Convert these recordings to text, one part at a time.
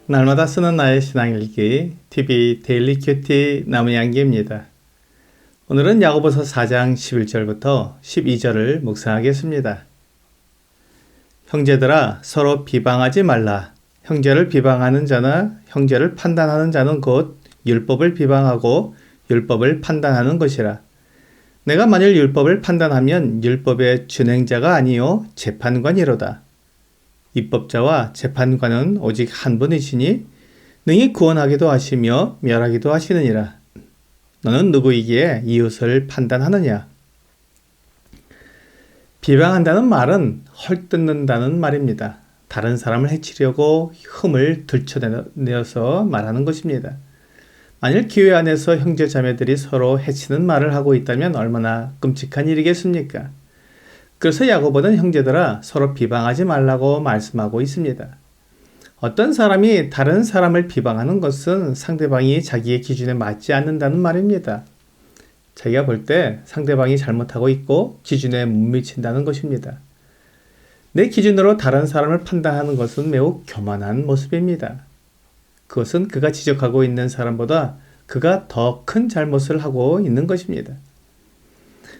날마다 쓰는 나의 신앙일기 TV 데일리 큐티 나무양기입니다. 오늘은 야고보서 4장 11절부터 12절을 묵상하겠습니다. 형제들아 서로 비방하지 말라. 형제를 비방하는 자나 형제를 판단하는 자는 곧 율법을 비방하고 율법을 판단하는 것이라. 내가 만일 율법을 판단하면 율법의 준행자가 아니요 재판관이로다. 입법자와 재판관은 오직 한 분이시니 능히 구원하기도 하시며 멸하기도 하시느니라. 너는 누구이기에 이웃을 판단하느냐? 비방한다는 말은 헐뜯는다는 말입니다. 다른 사람을 해치려고 흠을 들춰내어서 말하는 것입니다. 만일 교회 안에서 형제 자매들이 서로 해치는 말을 하고 있다면 얼마나 끔찍한 일이겠습니까? 그래서 야고보는 형제들아 서로 비방하지 말라고 말씀하고 있습니다. 어떤 사람이 다른 사람을 비방하는 것은 상대방이 자기의 기준에 맞지 않는다는 말입니다. 자기가 볼 때 상대방이 잘못하고 있고 기준에 못 미친다는 것입니다. 내 기준으로 다른 사람을 판단하는 것은 매우 교만한 모습입니다. 그것은 그가 지적하고 있는 사람보다 그가 더 큰 잘못을 하고 있는 것입니다.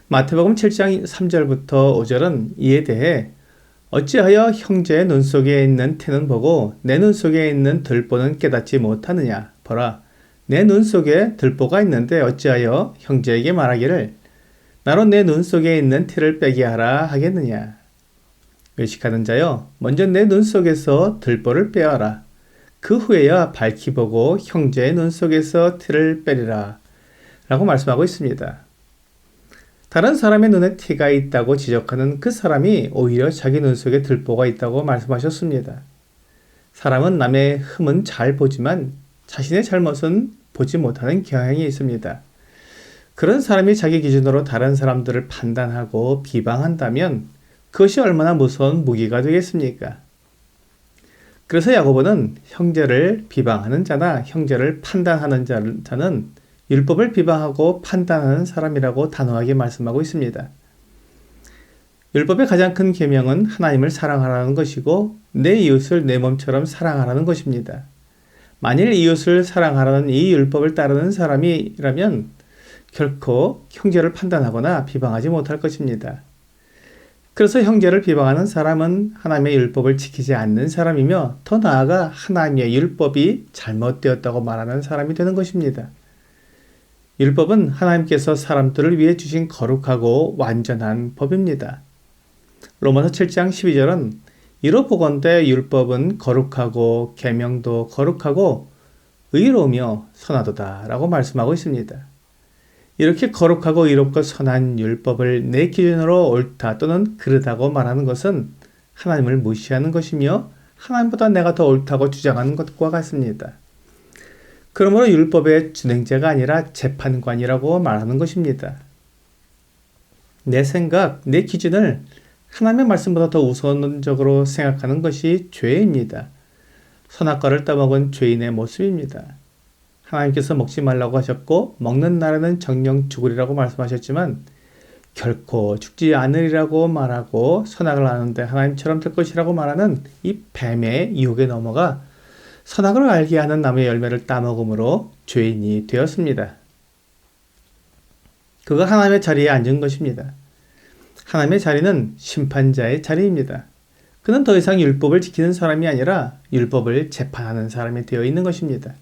마태복음 7장 3절부터 5절은 이에 대해 어찌하여 형제의 눈 속에 있는 티는 보고 내 눈 속에 있는 들보는 깨닫지 못하느냐. 보라, 내 눈 속에 들보가 있는데 어찌하여 형제에게 말하기를 나로 내 눈 속에 있는 티를 빼게 하라 하겠느냐. 외식하는 자여, 먼저 내 눈 속에서 들보를 빼어라. 그 후에야 밝히 보고 형제의 눈 속에서 티를 빼리라. 라고 말씀하고 있습니다. 다른 사람의 눈에 티가 있다고 지적하는 그 사람이 오히려 자기 눈 속에 들보가 있다고 말씀하셨습니다. 사람은 남의 흠은 잘 보지만 자신의 잘못은 보지 못하는 경향이 있습니다. 그런 사람이 자기 기준으로 다른 사람들을 판단하고 비방한다면 그것이 얼마나 무서운 무기가 되겠습니까? 그래서 야고보는 형제를 비방하는 자나 형제를 판단하는 자는 율법을 비방하고 판단하는 사람이라고 단호하게 말씀하고 있습니다. 율법의 가장 큰 계명은 하나님을 사랑하라는 것이고 내 이웃을 내 몸처럼 사랑하라는 것입니다. 만일 이웃을 사랑하라는 이 율법을 따르는 사람이라면 결코 형제를 판단하거나 비방하지 못할 것입니다. 그래서 형제를 비방하는 사람은 하나님의 율법을 지키지 않는 사람이며 더 나아가 하나님의 율법이 잘못되었다고 말하는 사람이 되는 것입니다. 율법은 하나님께서 사람들을 위해 주신 거룩하고 완전한 법입니다. 로마서 7장 12절은 이로 보건대 율법은 거룩하고 계명도 거룩하고 의로우며 선하도다 라고 말씀하고 있습니다. 이렇게 거룩하고 의롭고 선한 율법을 내 기준으로 옳다 또는 그르다고 말하는 것은 하나님을 무시하는 것이며 하나님보다 내가 더 옳다고 주장하는 것과 같습니다. 그러므로 율법의 준행자가 아니라 재판관이라고 말하는 것입니다. 내 생각, 내 기준을 하나님의 말씀보다 더 우선적으로 생각하는 것이 죄입니다. 선악과를 따먹은 죄인의 모습입니다. 하나님께서 먹지 말라고 하셨고 먹는 날에는 정령 죽으리라고 말씀하셨지만 결코 죽지 않으리라고 말하고 선악을 아는데 하나님처럼 될 것이라고 말하는 이 뱀의 유혹에 넘어가 선악을 알게 하는 나무의 열매를 따먹음으로 죄인이 되었습니다. 그가 하나님의 자리에 앉은 것입니다. 하나님의 자리는 심판자의 자리입니다. 그는 더 이상 율법을 지키는 사람이 아니라 율법을 재판하는 사람이 되어 있는 것입니다.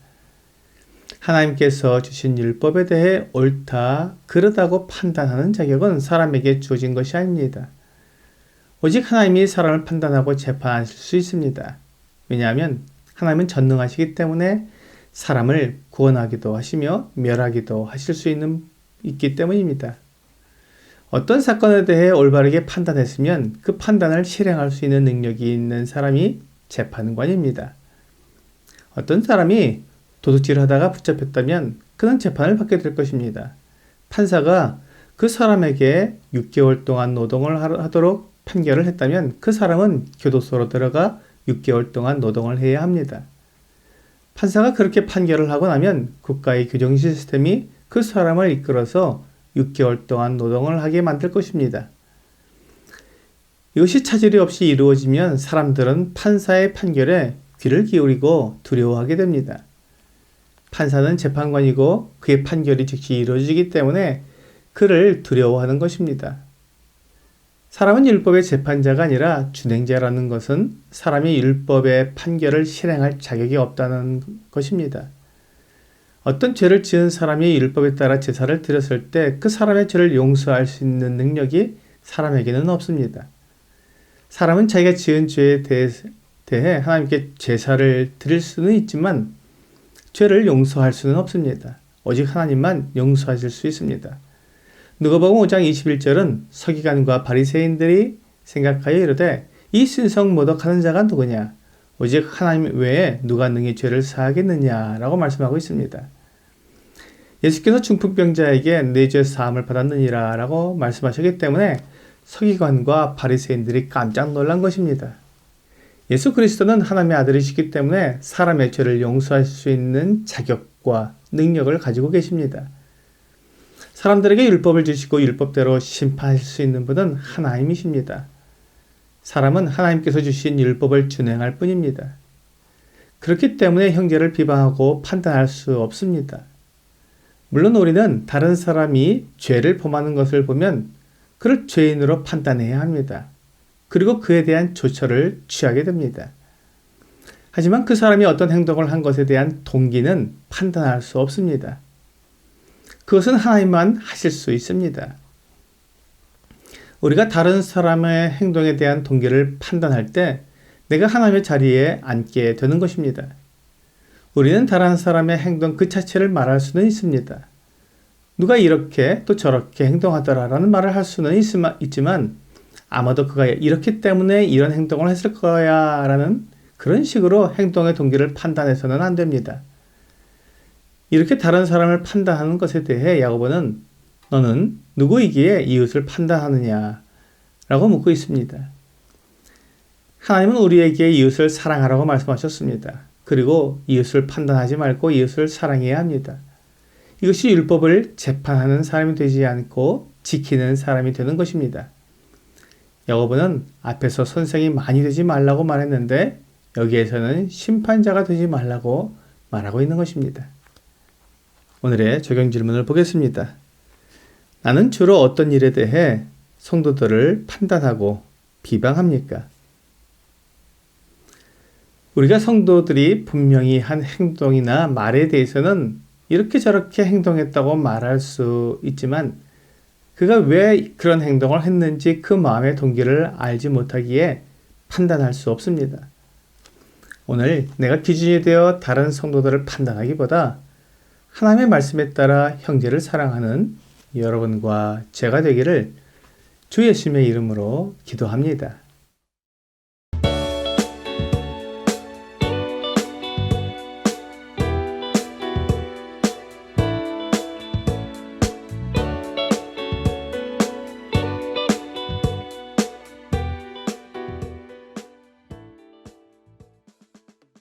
하나님께서 주신 율법에 대해 옳다, 그르다고 판단하는 자격은 사람에게 주어진 것이 아닙니다. 오직 하나님이 사람을 판단하고 재판하실 수 있습니다. 왜냐하면 하나님은 전능하시기 때문에 사람을 구원하기도 하시며 멸하기도 하실 수 있기 때문입니다. 어떤 사건에 대해 올바르게 판단했으면 그 판단을 실행할 수 있는 능력이 있는 사람이 재판관입니다. 어떤 사람이 도둑질을 하다가 붙잡혔다면 그는 재판을 받게 될 것입니다. 판사가 그 사람에게 6개월 동안 노동을 하도록 판결을 했다면 그 사람은 교도소로 들어가 6개월 동안 노동을 해야 합니다. 판사가 그렇게 판결을 하고 나면 국가의 규정 시스템이 그 사람을 이끌어서 6개월 동안 노동을 하게 만들 것입니다. 이것이 차질이 없이 이루어지면 사람들은 판사의 판결에 귀를 기울이고 두려워하게 됩니다. 판사는 재판관이고 그의 판결이 즉시 이루어지기 때문에 그를 두려워하는 것입니다. 사람은 율법의 재판자가 아니라 준행자라는 것은 사람이 율법의 판결을 실행할 자격이 없다는 것입니다. 어떤 죄를 지은 사람이 율법에 따라 제사를 드렸을 때 그 사람의 죄를 용서할 수 있는 능력이 사람에게는 없습니다. 사람은 자기가 지은 죄에 대해 하나님께 제사를 드릴 수는 있지만 죄를 용서할 수는 없습니다. 오직 하나님만 용서하실 수 있습니다. 누가복음 5장 21절은 서기관과 바리새인들이 생각하여 이르되 이 신성 모독하는 자가 누구냐? 오직 하나님 외에 누가 능히 죄를 사하겠느냐라고 말씀하고 있습니다. 예수께서 중풍병자에게 내 죄 사함을 받았느니라 라고 말씀하셨기 때문에 서기관과 바리새인들이 깜짝 놀란 것입니다. 예수 그리스도는 하나님의 아들이시기 때문에 사람의 죄를 용서할 수 있는 자격과 능력을 가지고 계십니다. 사람들에게 율법을 주시고 율법대로 심판할 수 있는 분은 하나님이십니다. 사람은 하나님께서 주신 율법을 준행할 뿐입니다. 그렇기 때문에 형제를 비방하고 판단할 수 없습니다. 물론 우리는 다른 사람이 죄를 범하는 것을 보면 그를 죄인으로 판단해야 합니다. 그리고 그에 대한 조처를 취하게 됩니다. 하지만 그 사람이 어떤 행동을 한 것에 대한 동기는 판단할 수 없습니다. 그것은 하나님만 하실 수 있습니다. 우리가 다른 사람의 행동에 대한 동기를 판단할 때 내가 하나님의 자리에 앉게 되는 것입니다. 우리는 다른 사람의 행동 그 자체를 말할 수는 있습니다. 누가 이렇게 또 저렇게 행동하더라라는 말을 할 수는 있지만 아마도 그가 이렇기 때문에 이런 행동을 했을 거야 라는 그런 식으로 행동의 동기를 판단해서는 안 됩니다. 이렇게 다른 사람을 판단하는 것에 대해 야고보는 너는 누구이기에 이웃을 판단하느냐 라고 묻고 있습니다. 하나님은 우리에게 이웃을 사랑하라고 말씀하셨습니다. 그리고 이웃을 판단하지 말고 이웃을 사랑해야 합니다. 이것이 율법을 재판하는 사람이 되지 않고 지키는 사람이 되는 것입니다. 야고보는 앞에서 선생이 많이 되지 말라고 말했는데 여기에서는 심판자가 되지 말라고 말하고 있는 것입니다. 오늘의 적용 질문을 보겠습니다. 나는 주로 어떤 일에 대해 성도들을 판단하고 비방합니까? 우리가 성도들이 분명히 한 행동이나 말에 대해서는 이렇게 저렇게 행동했다고 말할 수 있지만 그가 왜 그런 행동을 했는지 그 마음의 동기를 알지 못하기에 판단할 수 없습니다. 오늘 내가 기준이 되어 다른 성도들을 판단하기보다 하나님의 말씀에 따라 형제를 사랑하는 여러분과 제가 되기를 주 예수님의 이름으로 기도합니다.